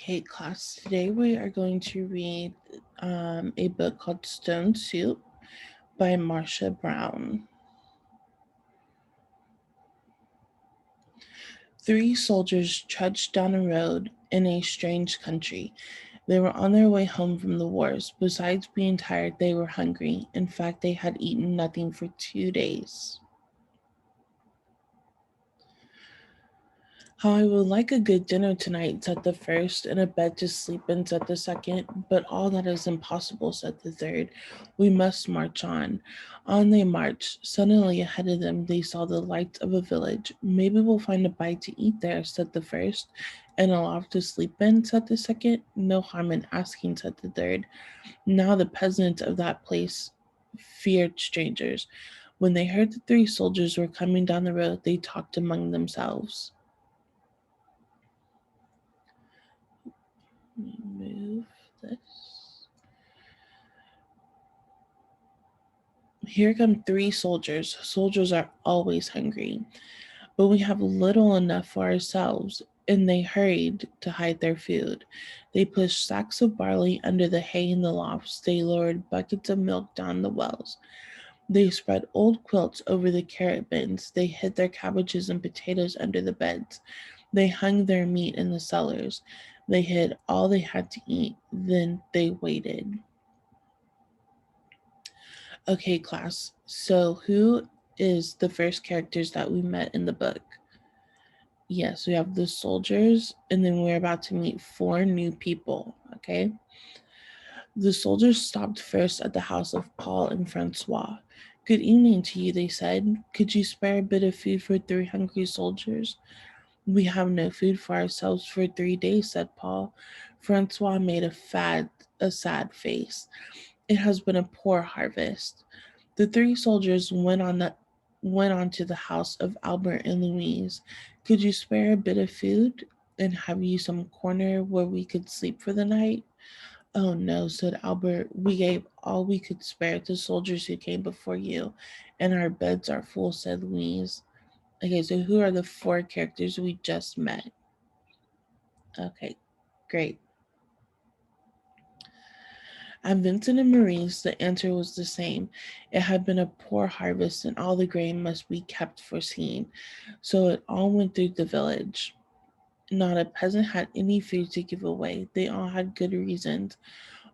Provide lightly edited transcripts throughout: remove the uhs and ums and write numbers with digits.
Okay, class, today we are going to read a book called Stone Soup by Marcia Brown. Three soldiers trudged down a road in a strange country. They were on their way home from the wars. Besides being tired, they were hungry. In fact, they had eaten nothing for 2 days. How I would like a good dinner tonight, said the first, and a bed to sleep in, said the second. But all that is impossible, said the third. We must march on. On they marched. Suddenly, ahead of them, they saw the lights of a village. Maybe we'll find a bite to eat there, said the first. And a loft to sleep in, said the second. No harm in asking, said the third. Now the peasants of that place feared strangers. When they heard the three soldiers were coming down the road, they talked among themselves. Move this. Here come three soldiers. Soldiers are always hungry, but we have little enough for ourselves. And they hurried to hide their food. They pushed sacks of barley under the hay in the lofts. They lowered buckets of milk down the wells. They spread old quilts over the carrot bins. They hid their cabbages and potatoes under the beds. They hung their meat in the cellars. They hid all they had to eat. Then they waited. Okay, class. So, who is the first characters that we met in the book? Yes, we have the soldiers, and then we're about to meet four new people. Okay. The soldiers stopped first at the house of Paul and Francois. Good evening to you, they said. Could you spare a bit of food for three hungry soldiers? We have no food for ourselves for 3 days, said Paul. Francois made a sad face. It has been a poor harvest. The three soldiers went on to the house of Albert and Louise. Could you spare a bit of food and have you some corner where we could sleep for the night? Oh no, said Albert. We gave all we could spare to soldiers who came before you, and our beds are full, said Louise. Okay, so who are the four characters we just met? Okay, great. At Vincent and Marie's, the answer was the same. It had been a poor harvest, and all the grain must be kept for seed. So it all went through the village. Not a peasant had any food to give away. They all had good reasons.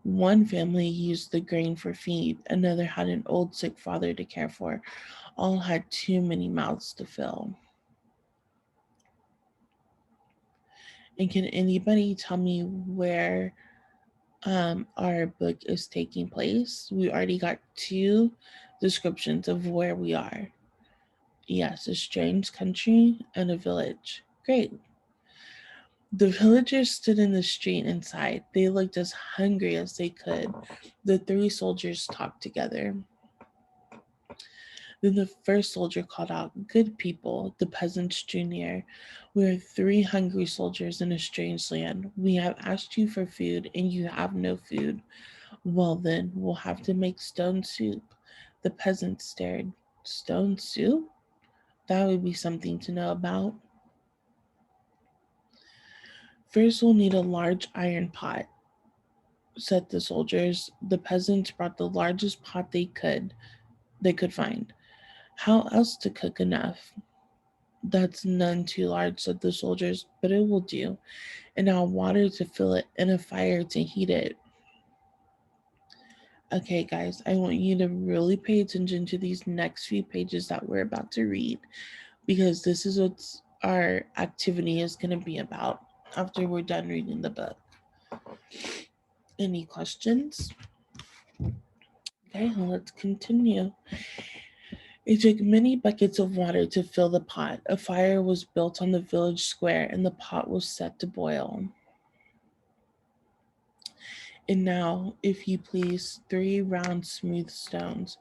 One family used the grain for feed, another had an old sick father to care for. All had too many mouths to fill. And can anybody tell me where our book is taking place? We already got two descriptions of where we are. Yes, a strange country and a village. Great. The villagers stood in the street inside. They looked as hungry as they could. The three soldiers talked together. Then the first soldier called out, Good people. The peasants drew near. We are three hungry soldiers in a strange land. We have asked you for food, and you have no food. Well, then, we'll have to make stone soup. The peasants stared. Stone soup? That would be something to know about. First, we'll need a large iron pot, said the soldiers. The peasants brought the largest pot they could find. How else to cook enough? That's none too large, said the soldiers, but it will do. And now water to fill it and a fire to heat it. Okay, guys, I want you to really pay attention to these next few pages that we're about to read because this is what our activity is going to be about after we're done reading the book. Any questions? Okay, let's continue. It took many buckets of water to fill the pot. A fire was built on the village square and the pot was set to boil. And now, if you please, three round smooth stones.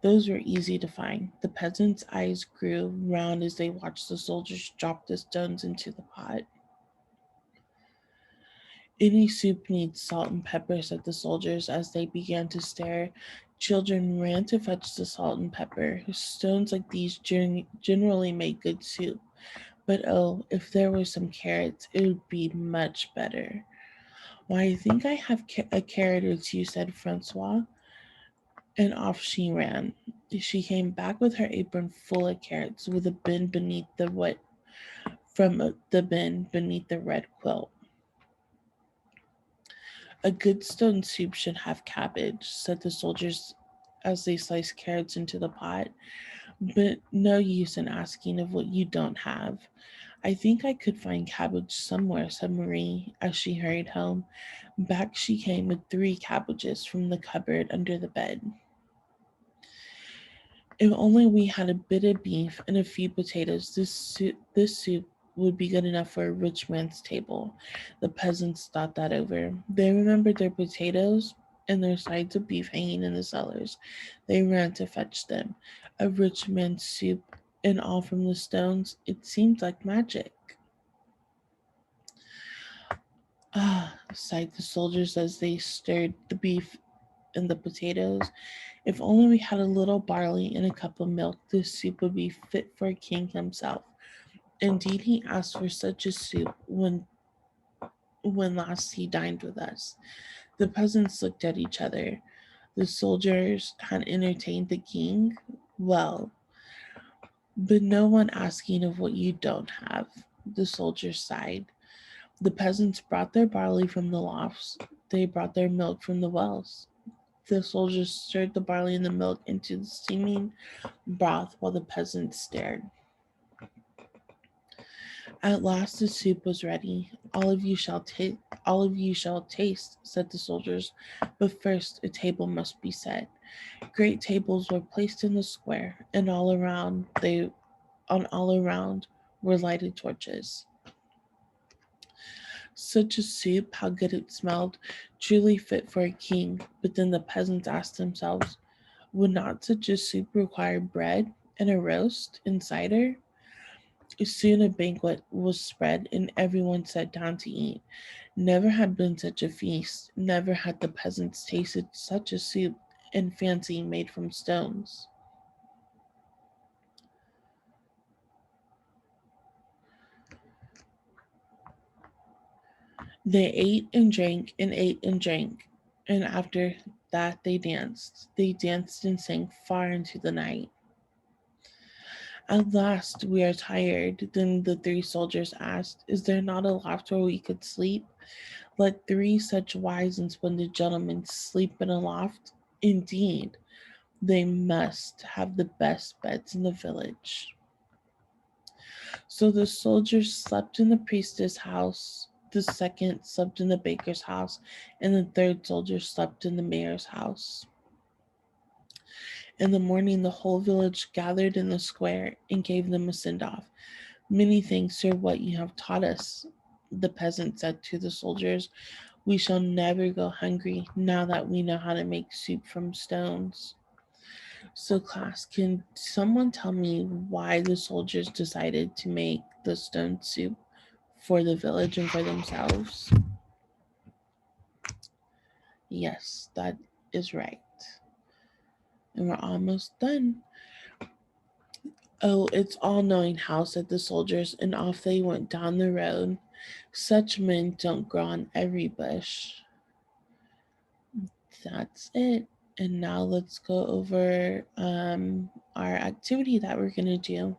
Those were easy to find. The peasants' eyes grew round as they watched the soldiers drop the stones into the pot. Any soup needs salt and pepper, said the soldiers as they began to stare. Children ran to fetch the salt and pepper. Stones like these generally make good soup. But oh, if there were some carrots, it would be much better. Why, I think I have a carrot or two, said Francois, and off she ran. She came back with her apron full of carrots, with a bin beneath the what from the bin beneath the red quilt. A good stone soup should have cabbage, said the soldiers as they sliced carrots into the pot. But no use in asking of what you don't have. I think I could find cabbage somewhere, said Marie as she hurried home. Back she came with 3 cabbages from the cupboard under the bed. If only we had a bit of beef and a few potatoes, this soup would be good enough for a rich man's table. The peasants thought that over. They remembered their potatoes and their sides of beef hanging in the cellars. They ran to fetch them. A rich man's soup, and all from the stones. It seemed like magic. Ah, sighed the soldiers as they stirred the beef and the potatoes. If only we had a little barley and a cup of milk, this soup would be fit for a king himself. Indeed, he asked for such a soup when last he dined with us. The peasants looked at each other. The soldiers had entertained the king well, but no one asking of what you don't have. The soldiers sighed. The peasants brought their barley from the lofts. They brought their milk from the wells. The soldiers stirred the barley and the milk into the steaming broth while the peasants stared. At last the soup was ready. All of you shall taste, said the soldiers, but first a table must be set. Great tables were placed in the square, and all around were lighted torches. Such a soup, how good it smelled, truly fit for a king. But then the peasants asked themselves, would not such a soup require bread and a roast and cider? Soon a banquet was spread, and everyone sat down to eat. Never had been such a feast, never had the peasants tasted such a soup and fancy made from stones. They ate and drank and ate and drank, and after that they danced. They danced and sang far into the night. At last we are tired. Then the 3 soldiers asked, is there not a loft where we could sleep? Let 3 such wise and splendid gentlemen sleep in a loft? Indeed, they must have the best beds in the village. So the soldiers slept in the priestess' house, the second slept in the baker's house, and the 3rd soldier slept in the mayor's house. In the morning, the whole village gathered in the square and gave them a send off. Many thanks for what you have taught us, the peasant said to the soldiers. We shall never go hungry now that we know how to make soup from stones. So, class, can someone tell me why the soldiers decided to make the stone soup for the village and for themselves? Yes, that is right. And we're almost done. Oh, it's all knowing how, said the soldiers, and off they went down the road. Such men don't grow on every bush. That's it. And now let's go over our activity that we're going to do.